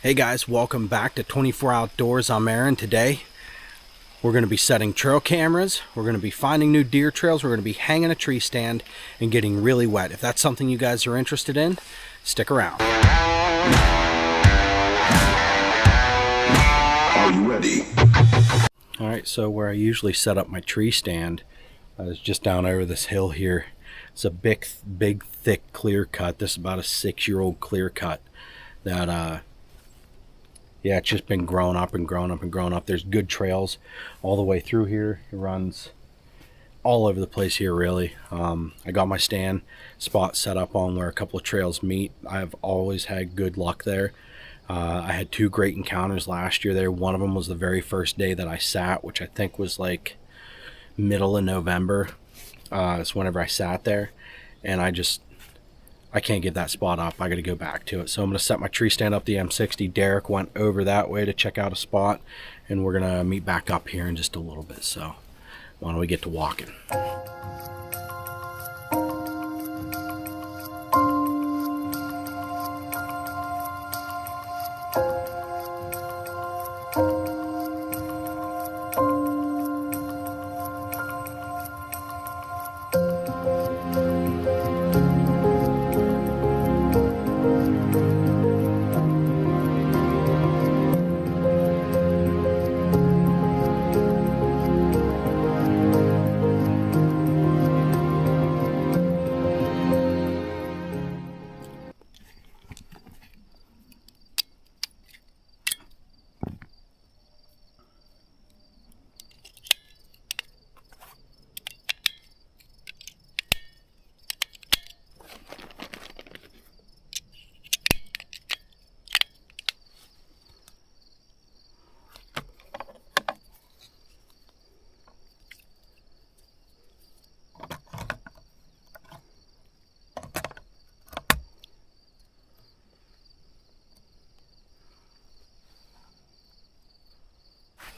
Hey guys, welcome back to 24 Outdoors. I'm Aaron. Today we're going to be setting trail cameras, we're going to be finding new deer trails, we're going to be hanging a tree stand and getting really wet. If that's something you guys are interested in, stick around. Are you ready? Alright, so where I usually set up my tree stand is just down over this hill here. It's a big thick clear cut. This is about a 6-year-old clear cut that yeah, it's just been growing up and growing up and growing up. There's good trails all the way through here. It runs all over the place here, really. I got my stand spot set up on where a couple of trails meet. I've always had good luck there. I had 2 great encounters last year there. One of them was the very first day that I sat, which I think was like middle of November. It's whenever I sat there, and I can't get that spot up. I got to go back to it. So I'm going to set my tree stand up the M60. Derek went over that way to check out a spot, and we're going to meet back up here in just a little bit. So why don't we get to walking?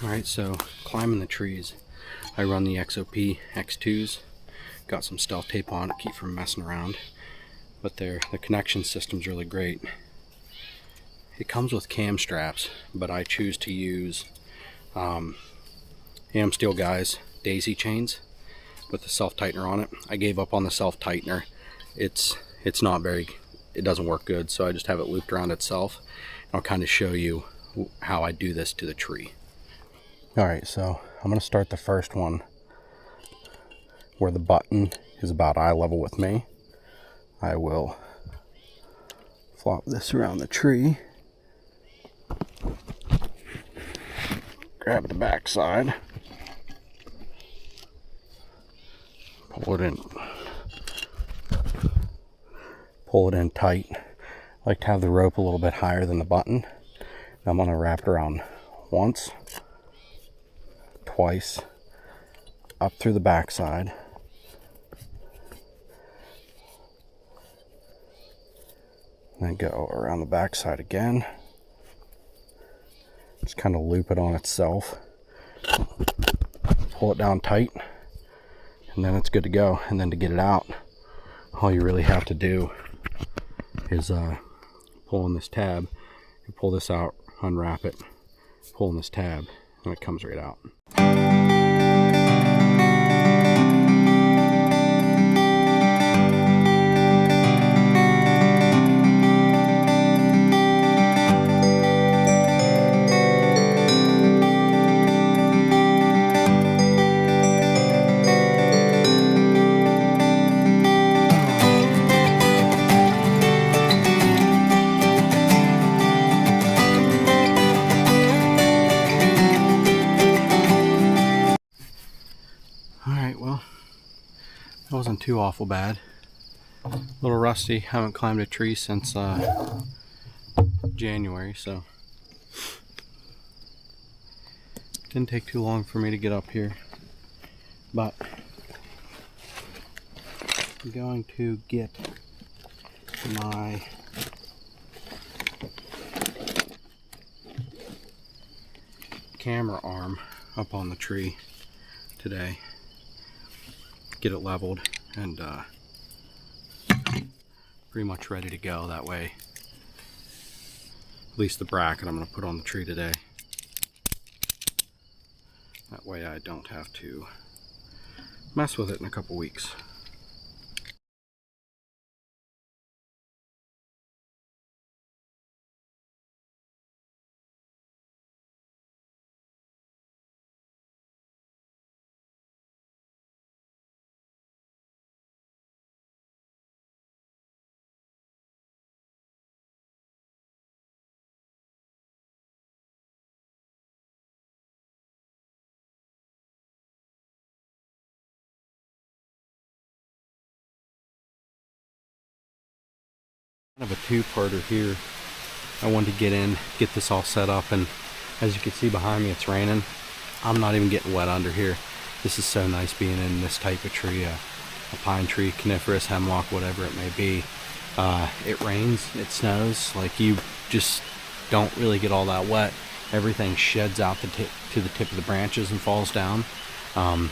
Alright, so climbing the trees, I run the XOP X2s. Got some stealth tape on to keep from messing around, but the connection system's really great. It comes with cam straps, but I choose to use Steel Guys daisy chains with the self-tightener on it. I gave up on the self-tightener. It doesn't work good, so I just have it looped around itself. I'll kind of show you how I do this to the tree. Alright, so I'm going to start the first one where the button is about eye level with me. I will flop this around the tree, grab the back side, pull it in tight. I like to have the rope a little bit higher than the button. I'm going to wrap it around once, twice, up through the backside, then go around the backside again. Just kind of loop it on itself, pull it down tight, and then it's good to go. And then to get it out, all you really have to do is pull on this tab. You pull this out, unwrap it, pull on this tab, and it comes right out. Alright, well, that wasn't too awful bad. A little rusty. Haven't climbed a tree since January, so didn't take too long for me to get up here. But I'm going to get my camera arm up on the tree today, get it leveled, and pretty much ready to go. That way at least the bracket I'm going to put on the tree today. That way I don't have to mess with it in a couple weeks. Kind of a two-parter here. I wanted to get this all set up, and as you can see behind me, it's raining. I'm not even getting wet under here. This is so nice being in this type of tree, a pine tree, coniferous, hemlock, whatever it may be. It rains, it snows, like you just don't really get all that wet. Everything sheds out to the tip of the branches and falls down. I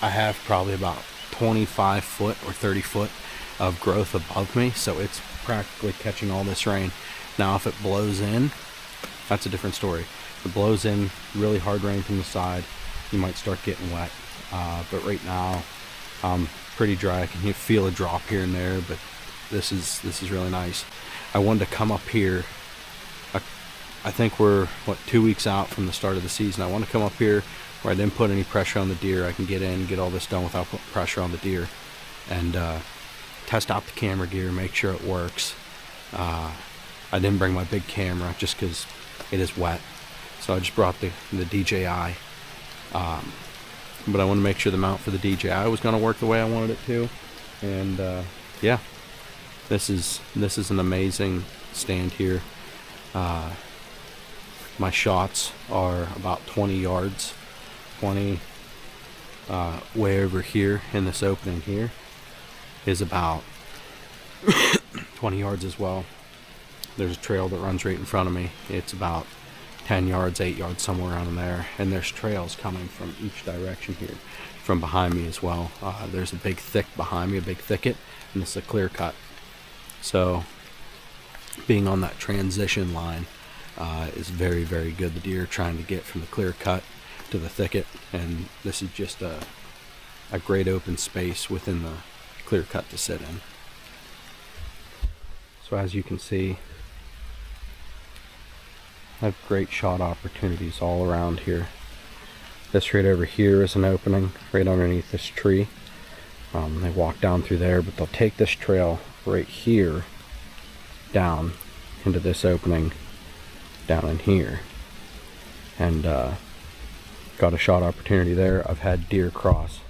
have probably about 25 foot or 30 foot of growth above me, so it's practically catching all this rain. Now if it blows in, that's a different story. If it blows in really hard rain from the side, you might start getting wet, but right now pretty dry. I can feel a drop here and there, but this is really nice. I wanted to come up here. I think we're 2 weeks out from the start of the season. I want to come up here where I didn't put any pressure on the deer. I can get in, get all this done without putting pressure on the deer, and test out the camera gear, make sure it works. I didn't bring my big camera just because it is wet, so I just brought the DJI. But I want to make sure the mount for the DJI was going to work the way I wanted it to, and yeah, this is an amazing stand here. My shots are about 20 yards, 20 way over here in this opening here is about 20 yards as well. There's a trail that runs right in front of me. It's about 10 yards, 8 yards, somewhere around in there. And there's trails coming from each direction here, from behind me as well. There's a big behind me, a big thicket, and this is a clear cut. So being on that transition line is very, very good. The deer are trying to get from the clear cut to the thicket, and this is just a great open space within the clear cut to sit in. So as you can see, I have great shot opportunities all around here. This right over here is an opening right underneath this tree. They walk down through there, but they'll take this trail right here down into this opening down in here, and got a shot opportunity there. I've had deer cross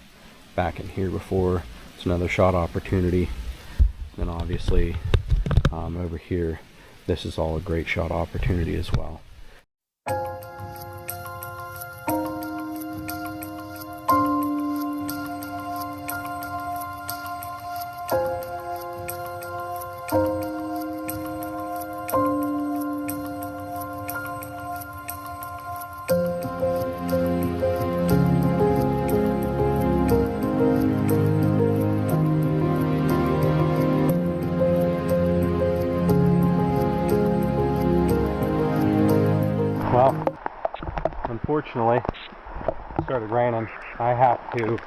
back in here before. It's another shot opportunity. And obviously over here, this is all a great shot opportunity as well. Well, unfortunately, it started raining. I have to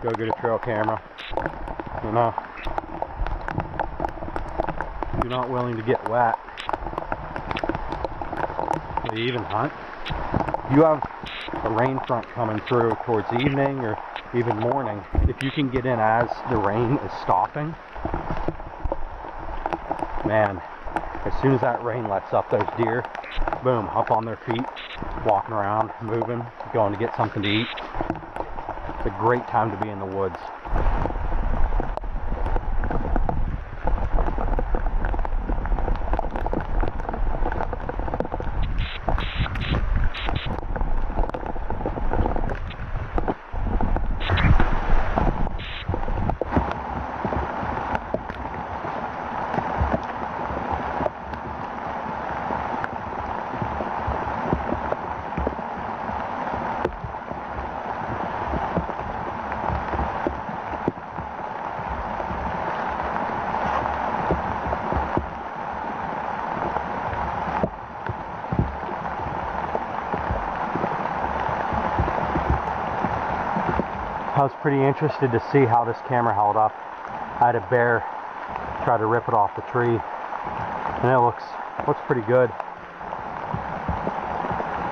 go get a trail camera. You know, if you're not willing to get wet, to even hunt, if you have a rain front coming through towards evening or even morning, if you can get in as the rain is stopping, man, as soon as that rain lets up, those deer, boom, up on their feet, walking around, moving, going to get something to eat. It's a great time to be in the woods. I was pretty interested to see how this camera held up. I had a bear try to rip it off the tree, and it looks pretty good.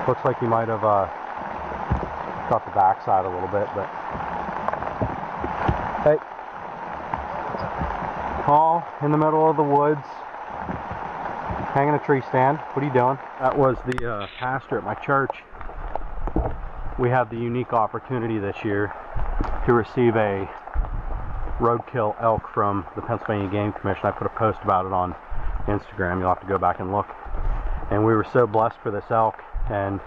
Looks like he might have got the backside a little bit, but hey, all in the middle of the woods, hanging a tree stand. What are you doing? That was the pastor at my church. We had the unique opportunity this year to receive a roadkill elk from the Pennsylvania Game Commission. I put a post about it on Instagram. You'll have to go back and look. And we were so blessed for this elk, and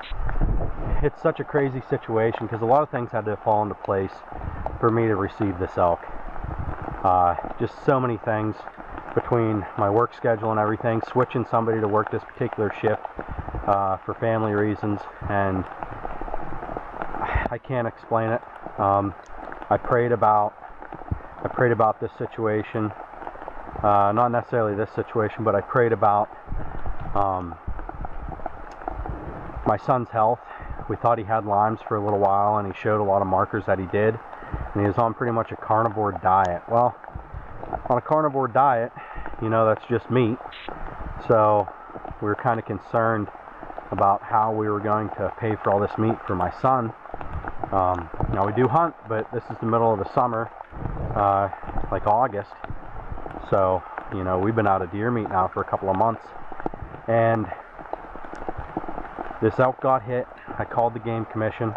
it's such a crazy situation because a lot of things had to fall into place for me to receive this elk. Just so many things between my work schedule and everything, switching somebody to work this particular shift for family reasons, and I can't explain it. I prayed about this situation, not necessarily this situation, but I prayed about my son's health. We thought he had Lyme's for a little while, and he showed a lot of markers that he did, and he was on pretty much a carnivore diet. Well, on a carnivore diet, you know, that's just meat, so we were kind of concerned about how we were going to pay for all this meat for my son. Now we do hunt, but this is the middle of the summer, like August, so you know, we've been out of deer meat now for a couple of months, and this elk got hit. I called the Game Commission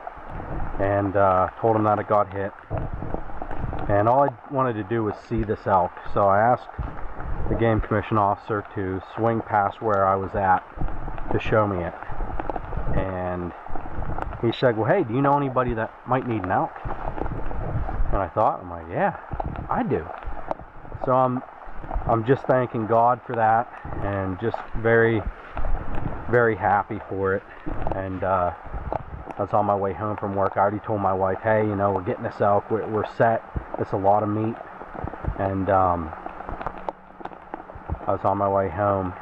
and told them that it got hit, and all I wanted to do was see this elk, so I asked the Game Commission officer to swing past where I was at to show me it, and he said, well, hey, do you know anybody that might need an elk? And I thought, I'm like, yeah, I do. So I'm just thanking God for that, and just very, very happy for it. And I was on my way home from work. I already told my wife, hey, you know, we're getting this elk, we're set. It's a lot of meat. And I was on my way home,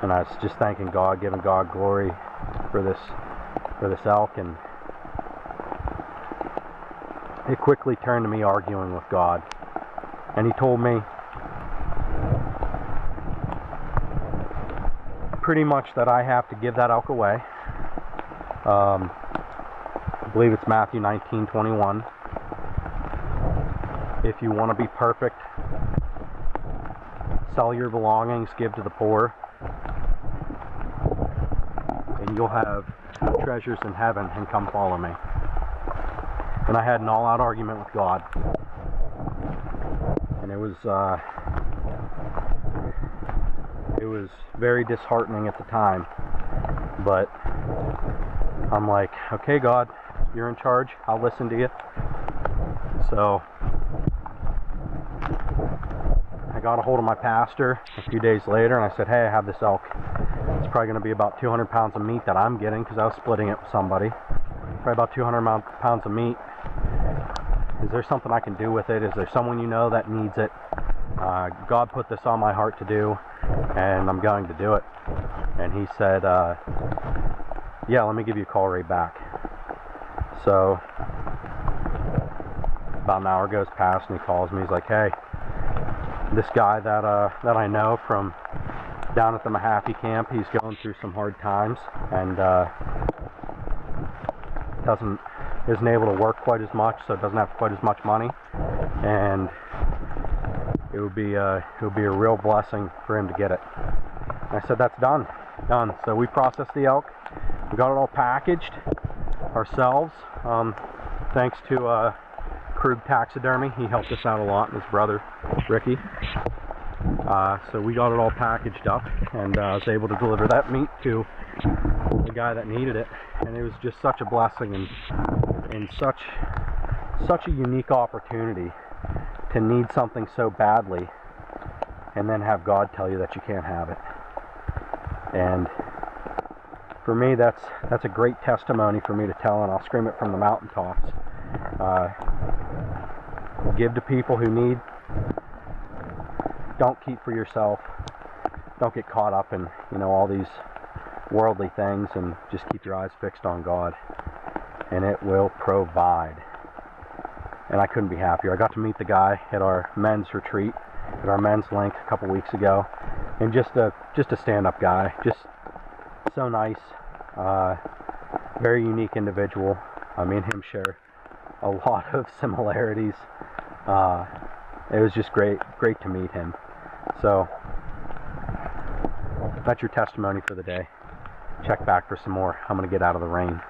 and I was just thanking God, giving God glory for this elk, and it quickly turned to me arguing with God. And he told me pretty much that I have to give that elk away. I believe it's Matthew 19:21. If you want to be perfect, sell your belongings, give to the poor, and you'll have treasures in heaven, and come follow me. And I had an all-out argument with God, and it was very disheartening at the time, but I'm like, okay, God, you're in charge, I'll listen to you. So I got a hold of my pastor a few days later, and I said, hey, I have this elk. It's probably going to be about 200 pounds of meat that I'm getting, because I was splitting it with somebody. Probably about 200 pounds of meat. Is there something I can do with it? Is there someone you know that needs it? God put this on my heart to do, and I'm going to do it. And he said, yeah, let me give you a call right back. So about an hour goes past, and he calls me. He's like, hey, this guy that I know from down at the Mahaffey camp, he's going through some hard times, and isn't able to work quite as much, so doesn't have quite as much money, and it would be a real blessing for him to get it. And I said, that's done. So we processed the elk. We got it all packaged ourselves, thanks to Krug Taxidermy. He helped us out a lot, and his brother Ricky. So we got it all packaged up, and I was able to deliver that meat to the guy that needed it, and it was just such a blessing, and such a unique opportunity to need something so badly and then have God tell you that you can't have it. And for me, that's a great testimony for me to tell, and I'll scream it from the mountaintops. Give to people who need. Don't keep for yourself. Don't get caught up in, you know, all these worldly things, and just keep your eyes fixed on God, and it will provide. and I couldn't be happier. I got to meet the guy at our men's retreat, at our men's link a couple weeks ago, and just a stand-up guy, just so nice, very unique individual. Me and him share a lot of similarities. It was just great to meet him. So that's your testimony for the day. Check back for some more. I'm gonna get out of the rain.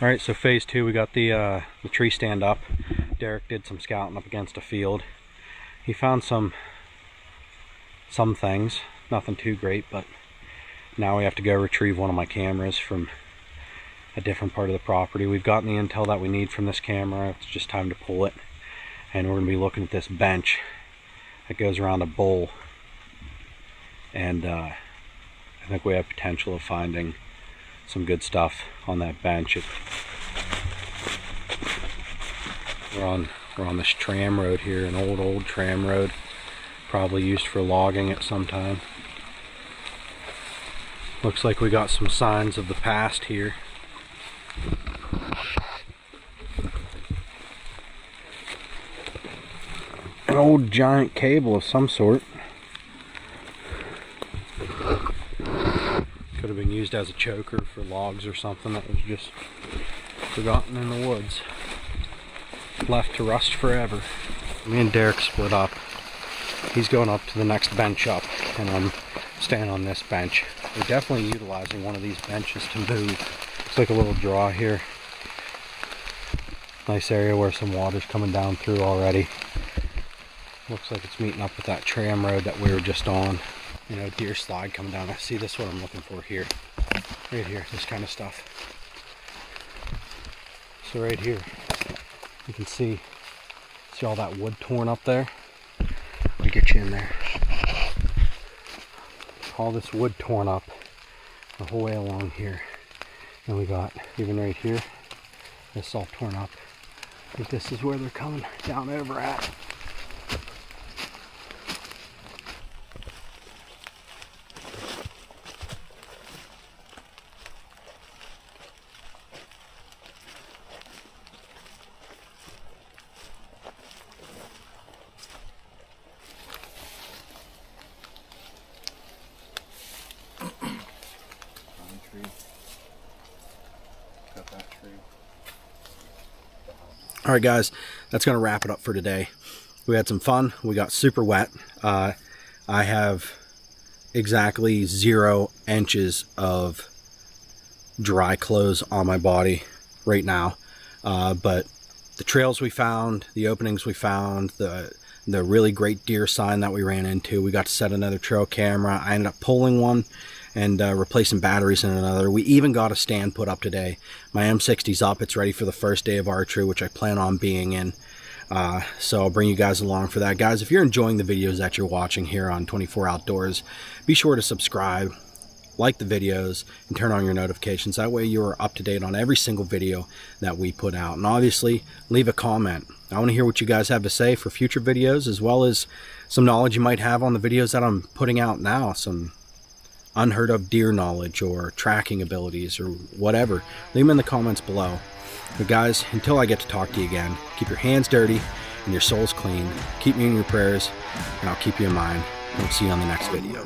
Alright, so phase 2, we got the tree stand up. Derek did some scouting up against a field. He found some things, nothing too great, but now we have to go retrieve one of my cameras from a different part of the property. We've gotten the intel that we need from this camera. It's just time to pull it. And we're going to be looking at this bench that goes around a bowl. And I think we have potential of finding some good stuff on that bench. We're on this tram road here, an old tram road, probably used for logging at some time. Looks like we got some signs of the past here. An old giant cable of some sort. Could have been used as a choker for logs or something that was just forgotten in the woods. Left to rust forever. Me and Derek split up. He's going up to the next bench up, and I'm staying on this bench. We're definitely utilizing one of these benches to move. Looks like a little draw here. Nice area where some water's coming down through already. Looks like it's meeting up with that tram road that we were just on. You know, deer slide coming down. I see this, what I'm looking for here. Right here, this kind of stuff. So right here, you can see all that wood torn up there? Let me get you in there. All this wood torn up the whole way along here. And we got, even right here, this all torn up. I think this is where they're coming down over at. Alright guys, that's going to wrap it up for today. We had some fun. We got super wet. I have exactly 0 inches of dry clothes on my body right now. But the trails we found, the openings we found, the really great deer sign that we ran into, we got to set another trail camera. I ended up pulling one and replacing batteries in another. We even got a stand put up today. My M60's up. It's ready for the first day of archery, which I plan on being in. So I'll bring you guys along for that. Guys, if you're enjoying the videos that you're watching here on 24 Outdoors, be sure to subscribe, like the videos, and turn on your notifications. That way you are up to date on every single video that we put out. And obviously, leave a comment. I want to hear what you guys have to say for future videos, as well as some knowledge you might have on the videos that I'm putting out now. Some unheard of deer knowledge or tracking abilities or whatever. Leave them in the comments below. But guys, until I get to talk to you again, keep your hands dirty and your souls clean. Keep me in your prayers, and I'll keep you in mind. I'll see you on the next video.